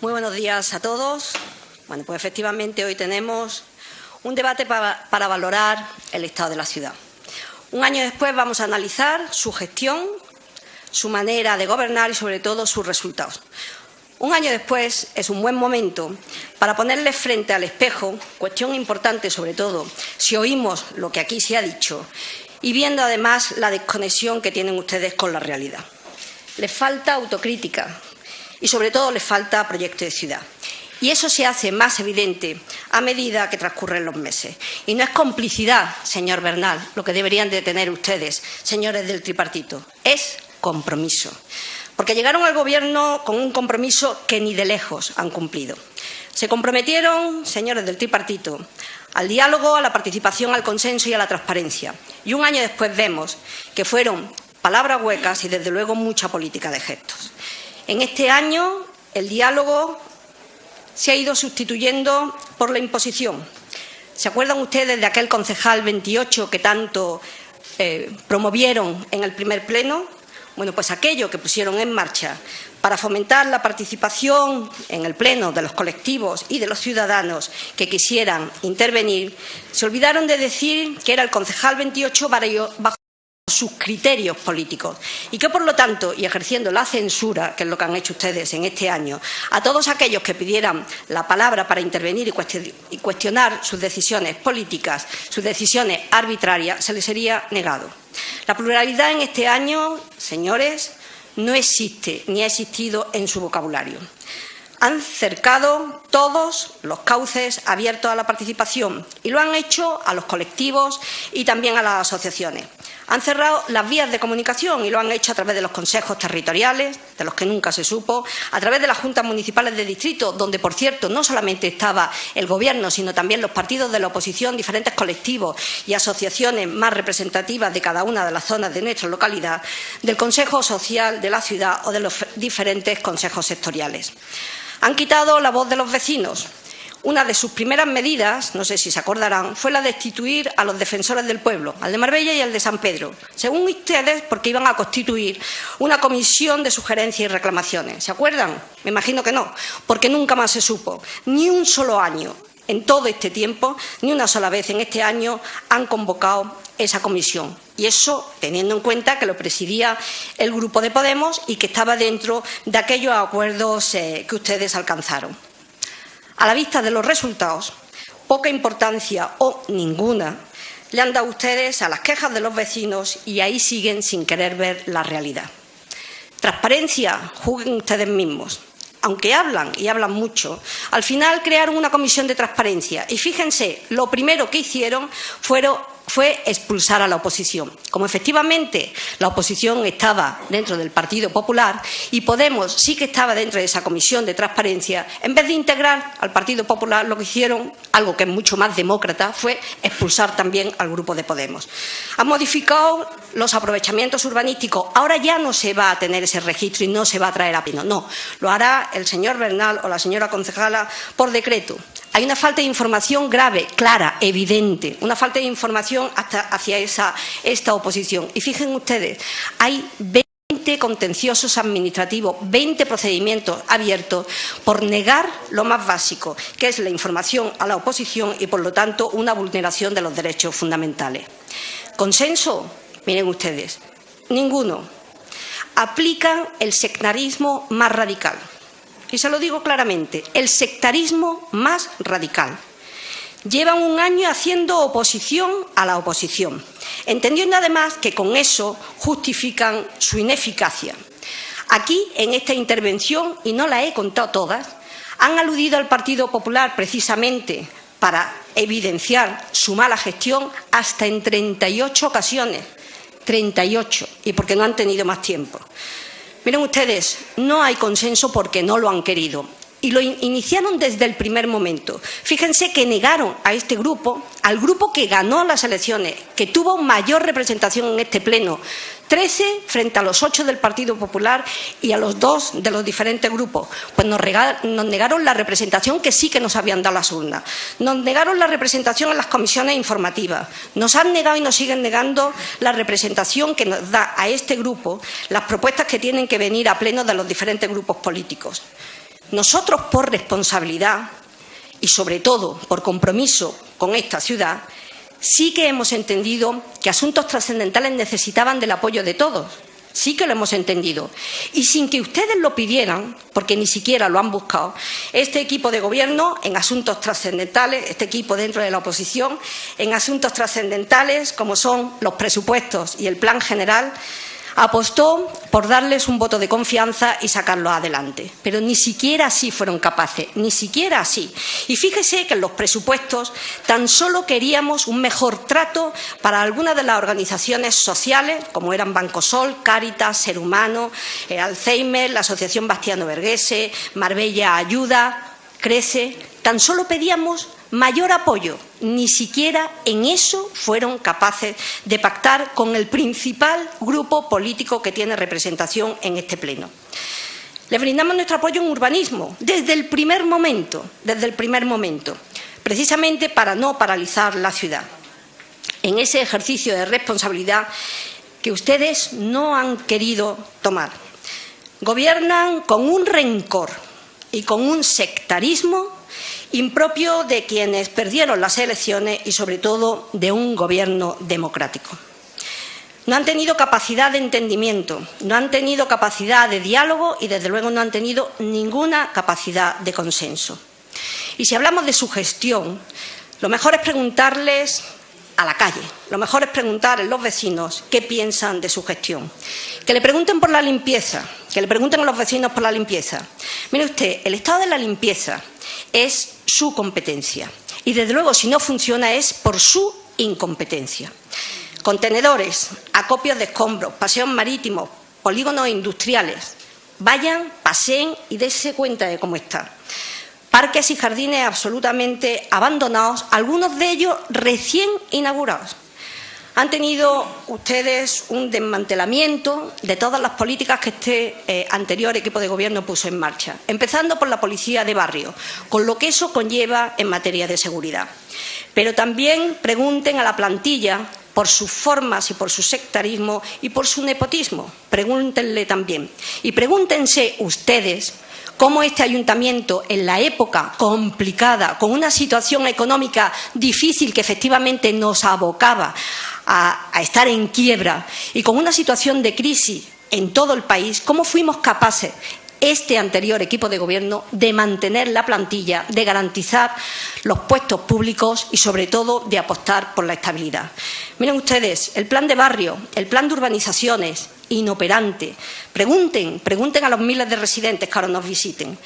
Muy buenos días a todos. Bueno, pues efectivamente hoy tenemos un debate para valorar el estado de la ciudad. Un año después vamos a analizar su gestión, su manera de gobernar y, sobre todo, sus resultados. Un año después es un buen momento para ponerles frente al espejo, cuestión importante sobre todo si oímos lo que aquí se ha dicho y viendo además la desconexión que tienen ustedes con la realidad. Les falta autocrítica y sobre todo les falta proyecto de ciudad. Y eso se hace más evidente a medida que transcurren los meses. Y no es complicidad, señor Bernal, lo que deberían de tener ustedes, señores del tripartito, es compromiso. Porque llegaron al Gobierno con un compromiso que ni de lejos han cumplido. Se comprometieron, señores del tripartito, al diálogo, a la participación, al consenso y a la transparencia. Y un año después vemos que fueron palabras huecas y, desde luego, mucha política de gestos. En este año, el diálogo se ha ido sustituyendo por la imposición. ¿Se acuerdan ustedes de aquel concejal 28 que tanto promovieron en el primer pleno? Bueno, pues aquello que pusieron en marcha para fomentar la participación en el pleno de los colectivos y de los ciudadanos que quisieran intervenir, se olvidaron de decir que era el concejal 28 bajo sus criterios políticos y que, por lo tanto, y ejerciendo la censura, que es lo que han hecho ustedes en este año, a todos aquellos que pidieran la palabra para intervenir y cuestionar sus decisiones políticas, sus decisiones arbitrarias, se les sería negado. La pluralidad en este año, señores, no existe ni ha existido en su vocabulario. Han cercado todos los cauces abiertos a la participación y lo han hecho a los colectivos y también a las asociaciones. Han cerrado las vías de comunicación y lo han hecho a través de los consejos territoriales, de los que nunca se supo, a través de las juntas municipales de distrito, donde, por cierto, no solamente estaba el Gobierno, sino también los partidos de la oposición, diferentes colectivos y asociaciones más representativas de cada una de las zonas de nuestra localidad, del Consejo Social de la ciudad o de los diferentes consejos sectoriales. Han quitado la voz de los vecinos. Una de sus primeras medidas, no sé si se acordarán, fue la de destituir a los defensores del pueblo, al de Marbella y al de San Pedro, según ustedes, porque iban a constituir una comisión de sugerencias y reclamaciones. ¿Se acuerdan? Me imagino que no, porque nunca más se supo. Ni un solo año en todo este tiempo, ni una sola vez en este año han convocado esa comisión. Y eso teniendo en cuenta que lo presidía el Grupo de Podemos y que estaba dentro de aquellos acuerdos que ustedes alcanzaron. A la vista de los resultados, poca importancia o ninguna le han dado ustedes a las quejas de los vecinos y ahí siguen sin querer ver la realidad. Transparencia, juzguen ustedes mismos. Aunque hablan y hablan mucho, al final crearon una comisión de transparencia y fíjense, lo primero que hicieron fue expulsar a la oposición. Como efectivamente la oposición estaba dentro del Partido Popular y Podemos sí que estaba dentro de esa comisión de transparencia, en vez de integrar al Partido Popular, lo que hicieron, algo que es mucho más demócrata, fue expulsar también al Grupo de Podemos. Han modificado los aprovechamientos urbanísticos. Ahora ya no se va a tener ese registro y no se va a traer a pleno. No, lo hará el señor Bernal o la señora concejala por decreto. Hay una falta de información grave, clara, evidente, una falta de información hacia esta oposición. Y fíjense ustedes, hay 20 contenciosos administrativos, 20 procedimientos abiertos por negar lo más básico, que es la información a la oposición y, por lo tanto, una vulneración de los derechos fundamentales. ¿Consenso? Miren ustedes, ninguno. Aplican el sectarismo más radical. Y se lo digo claramente, el sectarismo más radical. Llevan un año haciendo oposición a la oposición, entendiendo además que con eso justifican su ineficacia. Aquí, en esta intervención, y no la he contado todas, han aludido al Partido Popular precisamente para evidenciar su mala gestión hasta en 38 ocasiones. 38, y porque no han tenido más tiempo. Miren ustedes, no hay consenso porque no lo han querido. Y lo iniciaron desde el primer momento. Fíjense que negaron a este grupo, al grupo que ganó las elecciones, que tuvo mayor representación en este pleno, 13 frente a los 8 del Partido Popular y a los 2 de los diferentes grupos. Pues nos negaron la representación que sí que nos habían dado las urnas. Nos negaron la representación en las comisiones informativas. Nos han negado y nos siguen negando la representación que nos da a este grupo las propuestas que tienen que venir a pleno de los diferentes grupos políticos. Nosotros, por responsabilidad y, sobre todo, por compromiso con esta ciudad, sí que hemos entendido que asuntos trascendentales necesitaban del apoyo de todos. Sí que lo hemos entendido. Y sin que ustedes lo pidieran, porque ni siquiera lo han buscado, este equipo de gobierno en asuntos trascendentales, este equipo dentro de la oposición, en asuntos trascendentales como son los presupuestos y el plan general, apostó por darles un voto de confianza y sacarlos adelante. Pero ni siquiera así fueron capaces, ni siquiera así. Y fíjese que en los presupuestos tan solo queríamos un mejor trato para algunas de las organizaciones sociales, como eran Bancosol, Cáritas, Ser Humano, Alzheimer, la Asociación Bastiano Verghese, Marbella Ayuda, Crece. Tan solo pedíamos mayor apoyo. Ni siquiera en eso fueron capaces de pactar con el principal grupo político que tiene representación en este pleno. Les brindamos nuestro apoyo en urbanismo desde el primer momento, precisamente para no paralizar la ciudad. En ese ejercicio de responsabilidad que ustedes no han querido tomar. Gobiernan con un rencor y con un sectarismo impropio de quienes perdieron las elecciones y, sobre todo, de un gobierno democrático. No han tenido capacidad de entendimiento, no han tenido capacidad de diálogo y, desde luego, no han tenido ninguna capacidad de consenso. Y si hablamos de su gestión, lo mejor es preguntarles a la calle, lo mejor es preguntar a los vecinos qué piensan de su gestión. Que le pregunten por la limpieza, que le pregunten a los vecinos por la limpieza. Mire usted, el estado de la limpieza es su competencia y, desde luego, si no funciona es por su incompetencia. Contenedores, acopios de escombros, paseos marítimos, polígonos industriales. Vayan, paseen y dense cuenta de cómo está. Parques y jardines absolutamente abandonados, algunos de ellos recién inaugurados. Han tenido ustedes un desmantelamiento de todas las políticas que este anterior equipo de gobierno puso en marcha, empezando por la policía de barrio, con lo que eso conlleva en materia de seguridad. Pero también pregunten a la plantilla por sus formas y por su sectarismo y por su nepotismo. Pregúntenle también. Y pregúntense ustedes cómo este ayuntamiento, en la época complicada, con una situación económica difícil que efectivamente nos abocaba a estar en quiebra y con una situación de crisis en todo el país, cómo fuimos capaces, este anterior equipo de gobierno, de mantener la plantilla, de garantizar los puestos públicos y, sobre todo, de apostar por la estabilidad. Miren ustedes, el plan de barrio, el plan de urbanizaciones, inoperante. Pregunten a los miles de residentes que ahora nos visiten.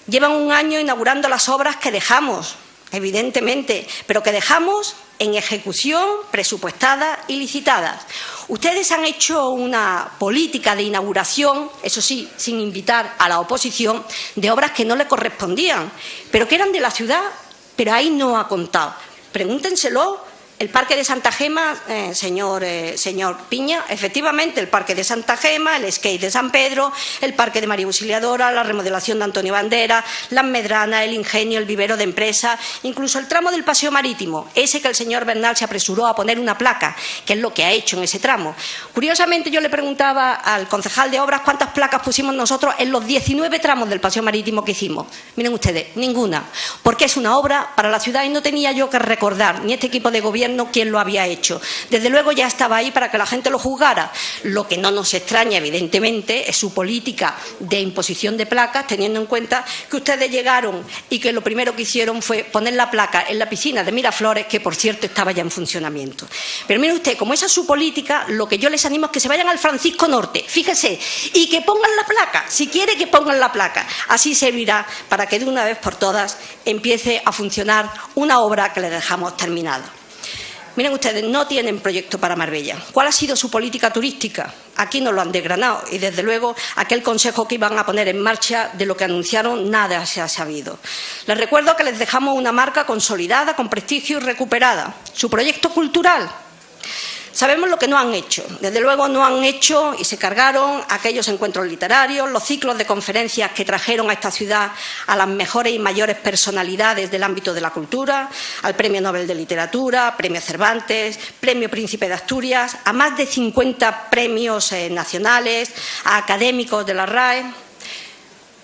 Llevan un año inaugurando las obras que dejamos, evidentemente, pero que dejamos en ejecución, presupuestadas y licitadas. Ustedes han hecho una política de inauguración, eso sí, sin invitar a la oposición, de obras que no le correspondían, pero que eran de la ciudad, pero ahí no ha contado. Pregúntenselo. El Parque de Santa Gema, señor Piña, efectivamente, el Parque de Santa Gema, el skate de San Pedro, el Parque de María Auxiliadora, la remodelación de Antonio Banderas, las Medranas, el Ingenio, el vivero de empresas, incluso el tramo del Paseo Marítimo, ese que el señor Bernal se apresuró a poner una placa, que es lo que ha hecho en ese tramo. Curiosamente, yo le preguntaba al concejal de Obras cuántas placas pusimos nosotros en los 19 tramos del Paseo Marítimo que hicimos. Miren ustedes, ninguna, porque es una obra para la ciudad y no tenía yo que recordar, ni este equipo de gobierno, quién lo había hecho. Desde luego ya estaba ahí para que la gente lo juzgara. Lo que no nos extraña, evidentemente, es su política de imposición de placas, teniendo en cuenta que ustedes llegaron y que lo primero que hicieron fue poner la placa en la piscina de Miraflores, que, por cierto, estaba ya en funcionamiento. Pero mire usted, como esa es su política, lo que yo les animo es que se vayan al Francisco Norte, fíjese, y que pongan la placa, si quiere que pongan la placa. Así servirá para que de una vez por todas empiece a funcionar una obra que le dejamos terminada. Miren ustedes, no tienen proyecto para Marbella. ¿Cuál ha sido su política turística? Aquí no lo han desgranado y, desde luego, aquel consejo que iban a poner en marcha, de lo que anunciaron, nada se ha sabido. Les recuerdo que les dejamos una marca consolidada, con prestigio y recuperada. Su proyecto cultural. Sabemos lo que no han hecho. Desde luego no han hecho y se cargaron aquellos encuentros literarios, los ciclos de conferencias que trajeron a esta ciudad a las mejores y mayores personalidades del ámbito de la cultura, al Premio Nobel de Literatura, Premio Cervantes, Premio Príncipe de Asturias, a más de 50 premios nacionales, a académicos de la RAE.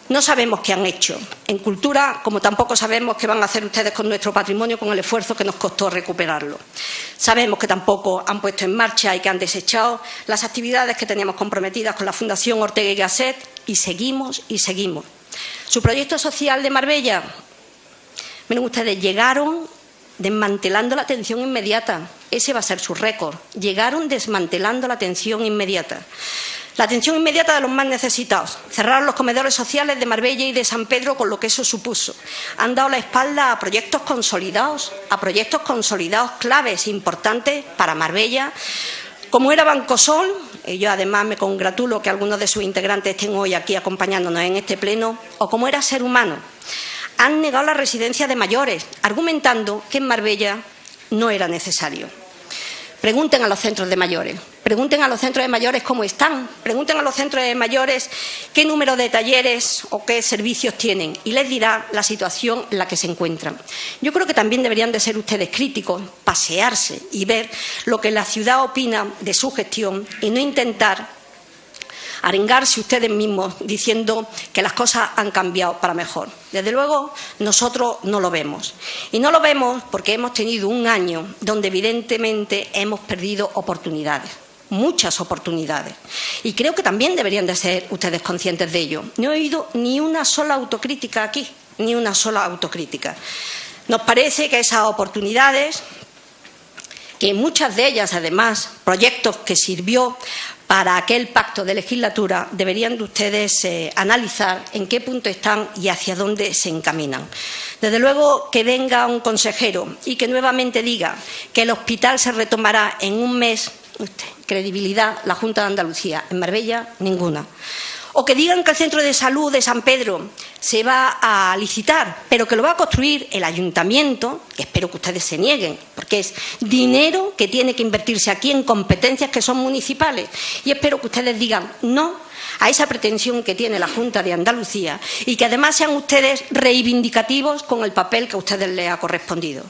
No sabemos qué han hecho en cultura, como tampoco sabemos qué van a hacer ustedes con nuestro patrimonio, con el esfuerzo que nos costó recuperarlo. Sabemos que tampoco han puesto en marcha y que han desechado las actividades que teníamos comprometidas con la Fundación Ortega y Gasset, y seguimos y seguimos. Su proyecto social de Marbella, miren ustedes, llegaron desmantelando la atención inmediata. Ese va a ser su récord. Llegaron desmantelando la atención inmediata. La atención inmediata de los más necesitados. Cerraron los comedores sociales de Marbella y de San Pedro, con lo que eso supuso. Han dado la espalda a proyectos consolidados claves, importantes para Marbella, como era Bancosol. Yo además me congratulo que algunos de sus integrantes estén hoy aquí acompañándonos en este pleno, o como era Ser Humano. Han negado la residencia de mayores, argumentando que en Marbella no era necesario. Pregunten a los centros de mayores, pregunten a los centros de mayores cómo están, pregunten a los centros de mayores qué número de talleres o qué servicios tienen, y les dirá la situación en la que se encuentran. Yo creo que también deberían de ser ustedes críticos, pasearse y ver lo que la ciudad opina de su gestión y no intentar arengarse ustedes mismos diciendo que las cosas han cambiado para mejor. Desde luego, nosotros no lo vemos. Y no lo vemos porque hemos tenido un año donde evidentemente hemos perdido oportunidades, muchas oportunidades. Y creo que también deberían de ser ustedes conscientes de ello. No he oído ni una sola autocrítica aquí, ni una sola autocrítica. Nos parece que esas oportunidades, que muchas de ellas, además, proyectos que sirvió para aquel pacto de legislatura, deberían de ustedes analizar en qué punto están y hacia dónde se encaminan. Desde luego, que venga un consejero y que nuevamente diga que el hospital se retomará en un mes, credibilidad, la Junta de Andalucía. En Marbella, ninguna. O que digan que el centro de salud de San Pedro se va a licitar, pero que lo va a construir el ayuntamiento, que espero que ustedes se nieguen, porque es dinero que tiene que invertirse aquí en competencias que son municipales. Y espero que ustedes digan no a esa pretensión que tiene la Junta de Andalucía y que además sean ustedes reivindicativos con el papel que a ustedes les ha correspondido.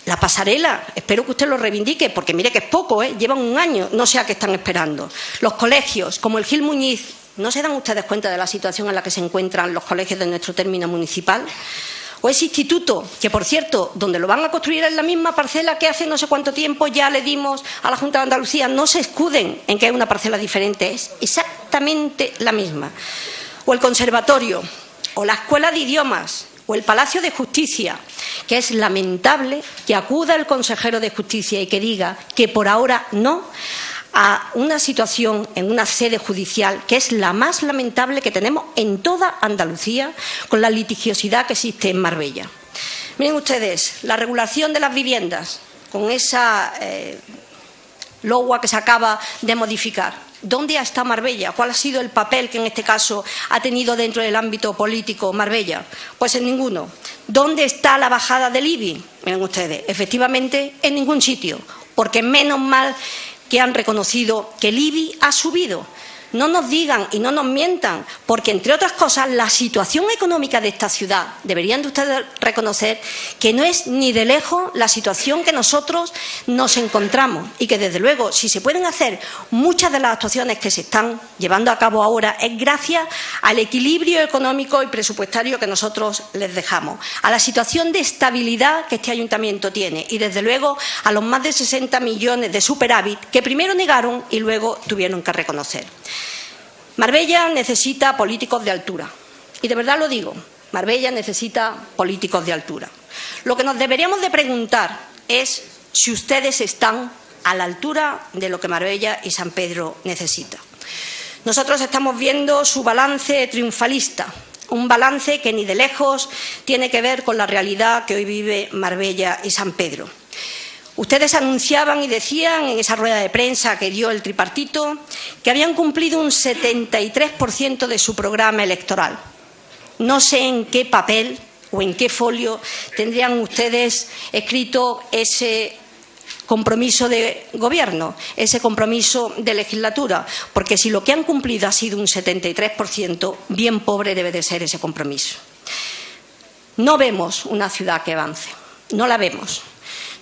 La pasarela, espero que usted lo reivindique, porque mire que es poco, llevan un año, no sé a qué están esperando. Los colegios, como el Gil Muñiz, ¿no se dan ustedes cuenta de la situación en la que se encuentran los colegios de nuestro término municipal? O ese instituto, que por cierto, donde lo van a construir en la misma parcela que hace no sé cuánto tiempo ya le dimos a la Junta de Andalucía, no se escuden en que es una parcela diferente, es exactamente la misma. O el conservatorio, o la escuela de idiomas, o el Palacio de Justicia, que es lamentable que acuda el consejero de Justicia y que diga que por ahora no a una situación en una sede judicial que es la más lamentable que tenemos en toda Andalucía, con la litigiosidad que existe en Marbella. Miren ustedes, la regulación de las viviendas, con esa LOA que se acaba de modificar. ¿Dónde está Marbella? ¿Cuál ha sido el papel que en este caso ha tenido dentro del ámbito político Marbella? Pues en ninguno. ¿Dónde está la bajada del IBI? Miren ustedes, efectivamente en ningún sitio, porque menos mal que han reconocido que el IBI ha subido. No nos digan y no nos mientan, porque, entre otras cosas, la situación económica de esta ciudad, deberían de ustedes reconocer que no es ni de lejos la situación que nosotros nos encontramos y que, desde luego, si se pueden hacer muchas de las actuaciones que se están llevando a cabo ahora, es gracias al equilibrio económico y presupuestario que nosotros les dejamos, a la situación de estabilidad que este ayuntamiento tiene y, desde luego, a los más de 60 millones de superávit que primero negaron y luego tuvieron que reconocer. Marbella necesita políticos de altura. Y de verdad lo digo, Marbella necesita políticos de altura. Lo que nos deberíamos de preguntar es si ustedes están a la altura de lo que Marbella y San Pedro necesitan. Nosotros estamos viendo su balance triunfalista, un balance que ni de lejos tiene que ver con la realidad que hoy vive Marbella y San Pedro. Ustedes anunciaban y decían en esa rueda de prensa que dio el tripartito que habían cumplido un 73% de su programa electoral. No sé en qué papel o en qué folio tendrían ustedes escrito ese compromiso de gobierno, ese compromiso de legislatura, porque si lo que han cumplido ha sido un 73%, bien pobre debe de ser ese compromiso. No vemos una ciudad que avance, no la vemos.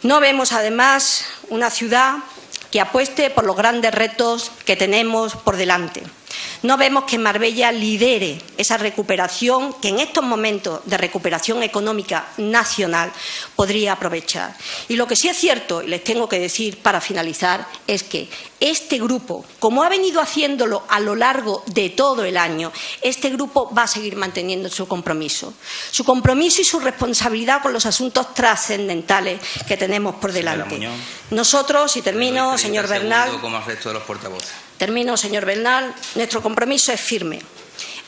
No vemos, además, una ciudad que apueste por los grandes retos que tenemos por delante. No vemos que Marbella lidere esa recuperación que en estos momentos de recuperación económica nacional podría aprovechar. Y lo que sí es cierto, y les tengo que decir para finalizar, es que este grupo, como ha venido haciéndolo a lo largo de todo el año, este grupo va a seguir manteniendo su compromiso y su responsabilidad con los asuntos trascendentales que tenemos por delante. Nosotros, y termino, señor Bernal, como al resto de los portavoces. Termino, señor Bernal, nuestro compromiso es firme.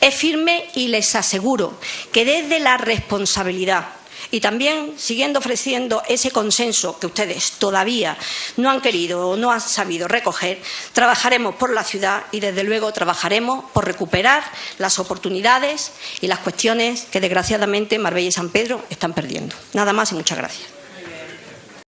Es firme y les aseguro que desde la responsabilidad y también siguiendo ofreciendo ese consenso que ustedes todavía no han querido o no han sabido recoger, trabajaremos por la ciudad y, desde luego, trabajaremos por recuperar las oportunidades y las cuestiones que, desgraciadamente, Marbella y San Pedro están perdiendo. Nada más y muchas gracias.